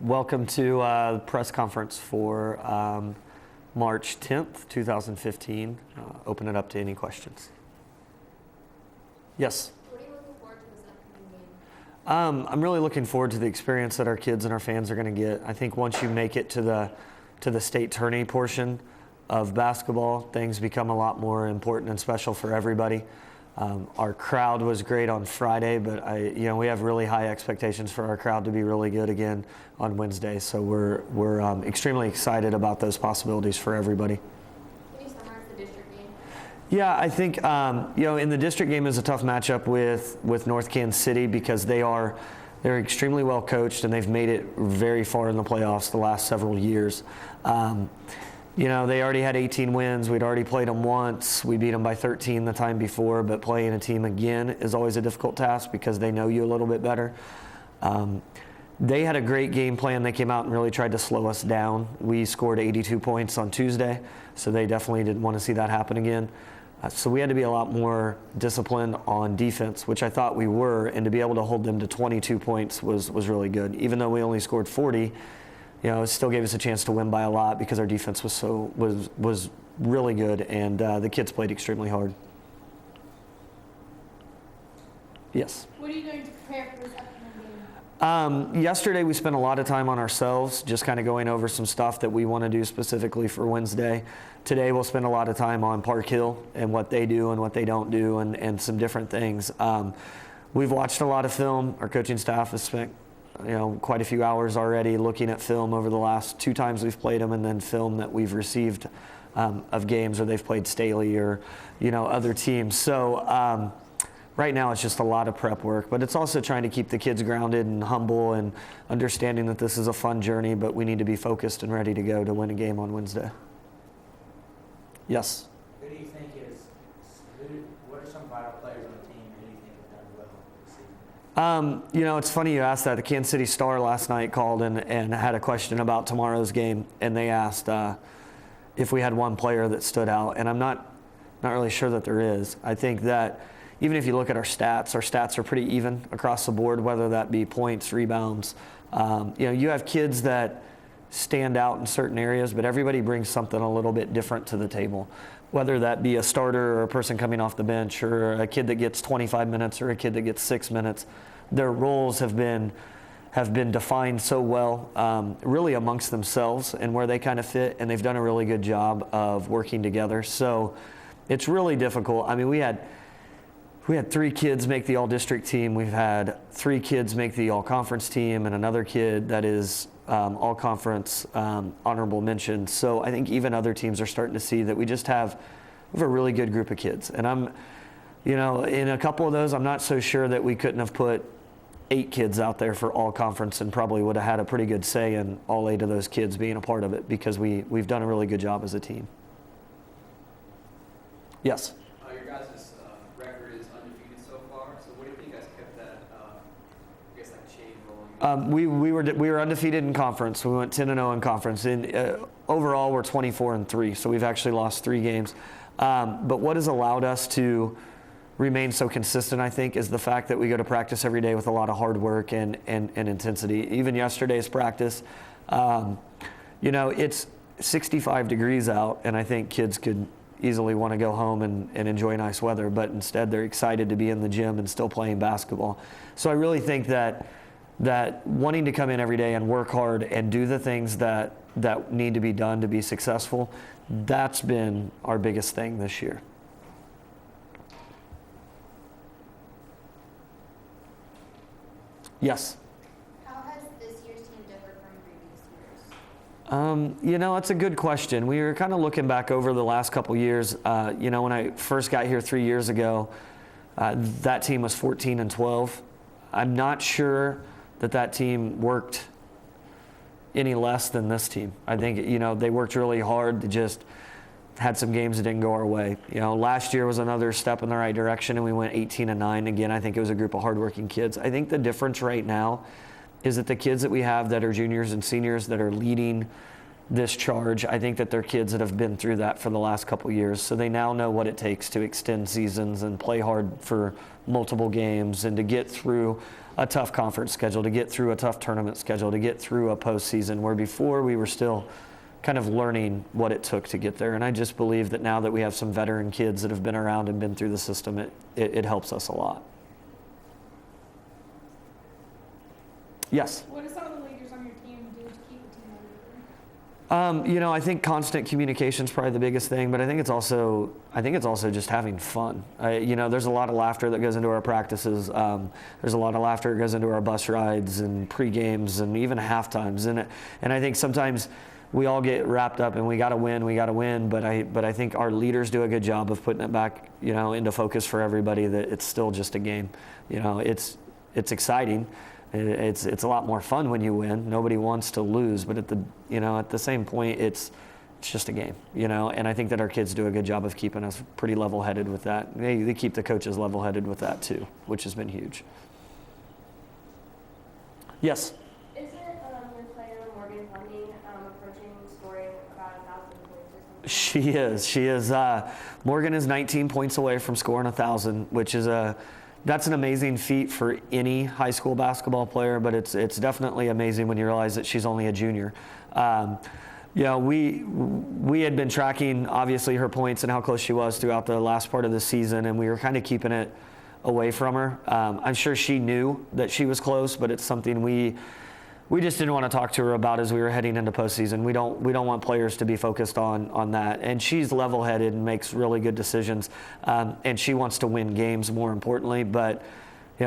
Welcome to the press conference for March 10th, 2015. Open it up to any questions. Yes? What are you looking forward to this upcoming game? I'm really looking forward to the experience that our kids and our fans are going to get. I think once you make it to the state tourney portion of basketball, things become a lot more important and special for everybody. Our crowd was great on Friday, but we have really high expectations for our crowd to be really good again on Wednesday. So we're extremely excited about those possibilities for everybody. Can you summarize the district game? Yeah, I think in the district game is a tough matchup with North Kansas City because they're extremely well coached and they've made it very far in the playoffs the last several years. They already had 18 wins. We'd already played them once. We beat them by 13 the time before, but playing a team again is always a difficult task because they know you a little bit better. They had a great game plan. They came out and really tried to slow us down. We scored 82 points on Tuesday, so they definitely didn't want to see that happen again. So we had to be a lot more disciplined on defense, which I thought we were, and to be able to hold them to 22 points was really good. Even though we only scored 40, it still gave us a chance to win by a lot because our defense was really good, and the kids played extremely hard. Yes? What are you going to prepare for this upcoming game? Yesterday we spent a lot of time on ourselves, just kind of going over some stuff that we want to do specifically for Wednesday. Today we'll spend a lot of time on Park Hill and what they do and what they don't do and some different things. We've watched a lot of film. Our coaching staff has spent quite a few hours already looking at film over the last 2 times we've played them, and then film that we've received of games where they've played Staley or other teams. So right now it's just a lot of prep work, but it's also trying to keep the kids grounded and humble and understanding that this is a fun journey, but we need to be focused and ready to go to win a game on Wednesday. Yes? What are some vital players on the team? Who do you think have done well this season? It's funny you asked that. The Kansas City Star last night called and had a question about tomorrow's game, and they asked if we had one player that stood out, and I'm not really sure that there is. I think that even if you look at our stats are pretty even across the board, whether that be points, rebounds. You have kids that stand out in certain areas, but everybody brings something a little bit different to the table, whether that be a starter or a person coming off the bench or a kid that gets 25 minutes or a kid that gets 6 minutes. Their roles have been defined so well, really amongst themselves and where they kind of fit, and they've done a really good job of working together. So it's really difficult. I mean, we had 3 kids make the all-district team. We've had 3 kids make the all-conference team and another kid that is all-conference honorable mention. So I think even other teams are starting to see that we have a really good group of kids. And I'm, in a couple of those, I'm not so sure that we couldn't have put 8 kids out there for all-conference and probably would have had a pretty good say in all 8 of those kids being a part of it because we've done a really good job as a team. Yes? Your guys' record is undefeated so far. So what do you think has kept that, chain rolling? We were undefeated in conference. We went 10-0 in conference. Overall, we're 24-3. So we've actually lost 3 games. But what has allowed us to remain so consistent, I think, is the fact that we go to practice every day with a lot of hard work and intensity. Even yesterday's practice, it's 65 degrees out, and I think kids could easily want to go home and enjoy nice weather, but instead they're excited to be in the gym and still playing basketball. So I really think that wanting to come in every day and work hard and do the things that need to be done to be successful, that's been our biggest thing this year. Yes? How has this year's team differed from previous years? It's a good question. We were kind of looking back over the last couple years. When I first got here 3 years ago, that team was 14-12. I'm not sure that team worked any less than this team. I think, they worked really hard. They just had some games that didn't go our way. Last year was another step in the right direction, and we went 18-9. Again, I think it was a group of hardworking kids. I think the difference right now is that the kids that we have that are juniors and seniors that are leading this charge, I think that they're kids that have been through that for the last couple years. So they now know what it takes to extend seasons and play hard for multiple games and to get through a tough conference schedule, to get through a tough tournament schedule, to get through a postseason, where before we were still kind of learning what it took to get there. And I just believe that now that we have some veteran kids that have been around and been through the system, it helps us a lot. Yes? What do some of the leaders on your team do to keep the team motivated? I think constant communication is probably the biggest thing, but I think it's also just having fun. There's a lot of laughter that goes into our practices. There's a lot of laughter that goes into our bus rides and pre-games and even half-times. And I think sometimes we all get wrapped up and we got to win. But I think our leaders do a good job of putting it back, into focus for everybody, that it's still just a game. It's exciting. It's a lot more fun when you win. Nobody wants to lose, but at the same point, it's just a game, And I think that our kids do a good job of keeping us pretty level-headed with that. They keep the coaches level-headed with that too, which has been huge. Yes. Isn't your player Morgan Fleming approaching scoring about 1,000 points or something? She is. Morgan is 19 points away from scoring 1,000, which is that's an amazing feat for any high school basketball player, but it's definitely amazing when you realize that she's only a junior. We had been tracking, obviously, her points and how close she was throughout the last part of the season, and we were kind of keeping it away from her. I'm sure she knew that she was close, but it's something we just didn't want to talk to her about as we were heading into postseason. We don't want players to be focused on that. And she's level-headed and makes really good decisions. And she wants to win games, more importantly. But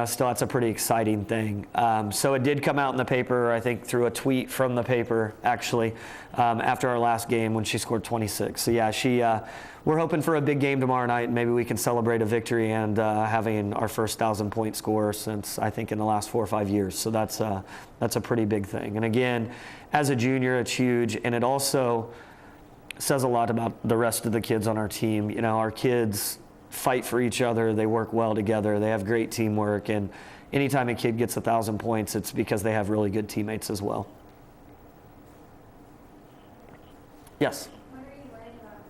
still, that's a pretty exciting thing. So it did come out in the paper, I think, through a tweet from the paper, actually, after our last game when she scored 26. So yeah, we're hoping for a big game tomorrow night, and maybe we can celebrate a victory and having our first 1,000-point score since, I think, in the last 4 or 5 years. So that's a pretty big thing. And again, as a junior, it's huge, and it also says a lot about the rest of the kids on our team. Our kids fight for each other, they work well together, they have great teamwork, and anytime a kid gets 1,000 points, it's because they have really good teammates as well. Yes? What are you learning about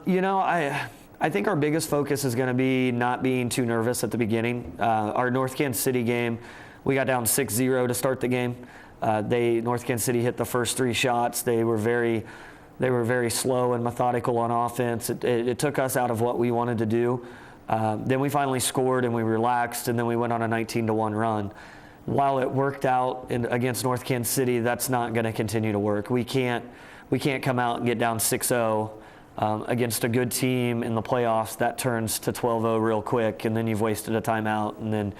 Simpson? I think our biggest focus is going to be not being too nervous at the beginning. Our North Kansas City game, we got down 6-0 to start the game. North Kansas City hit the first 3 shots. They were very slow and methodical on offense. It took us out of what we wanted to do. Then we finally scored and we relaxed, and then we went on a 19-1 run. While it worked out against North Kansas City, that's not going to continue to work. We can't come out and get down 6-0 against a good team in the playoffs. That turns to 12-0 real quick, and then you've wasted a timeout, and then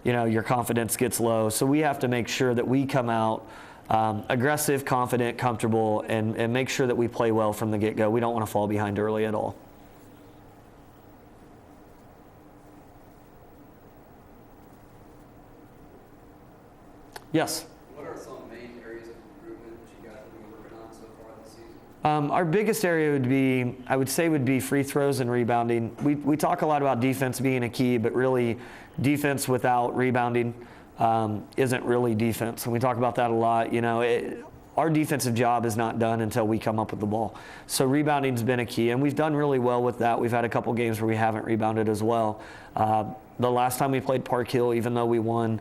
your confidence gets low. So we have to make sure that we come out aggressive, confident, comfortable, and make sure that we play well from the get-go. We don't want to fall behind early at all. Yes? What are some main areas of improvement that you guys have been working on so far this season? Our biggest area would be free throws and rebounding. We talk a lot about defense being a key, but really defense without rebounding isn't really defense. And we talk about that a lot. Our defensive job is not done until we come up with the ball. So rebounding's been a key, and we've done really well with that. We've had a couple games where we haven't rebounded as well. The last time we played Park Hill, even though we won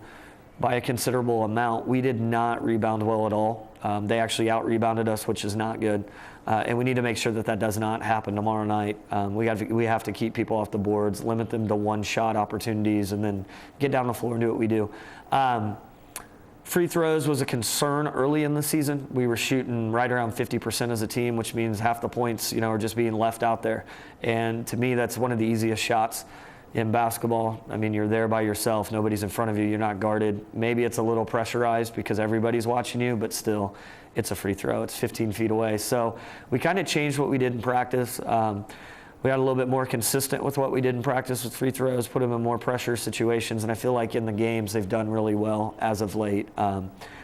by a considerable amount, we did not rebound well at all. They actually out-rebounded us, which is not good. And we need to make sure that does not happen tomorrow night. We have to keep people off the boards, limit them to one-shot opportunities, and then get down the floor and do what we do. Free throws was a concern early in the season. We were shooting right around 50% as a team, which means half the points, are just being left out there. And to me, that's one of the easiest shots in basketball. I mean, you're there by yourself. Nobody's in front of you. You're not guarded. Maybe it's a little pressurized because everybody's watching you, but still, it's a free throw. It's 15 feet away. So we kind of changed what we did in practice. We got a little bit more consistent with what we did in practice with free throws, put them in more pressure situations, and I feel like in the games they've done really well as of late.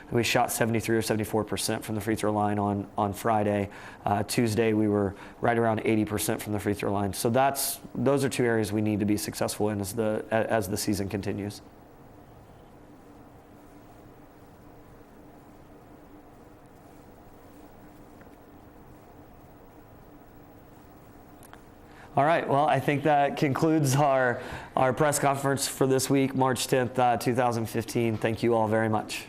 We shot 73 or 74% from the free throw line on Friday. Tuesday we were right around 80% from the free throw line. So those are 2 areas we need to be successful in as the season continues. All right. Well, I think that concludes our press conference for this week, March 10th, 2015. Thank you all very much.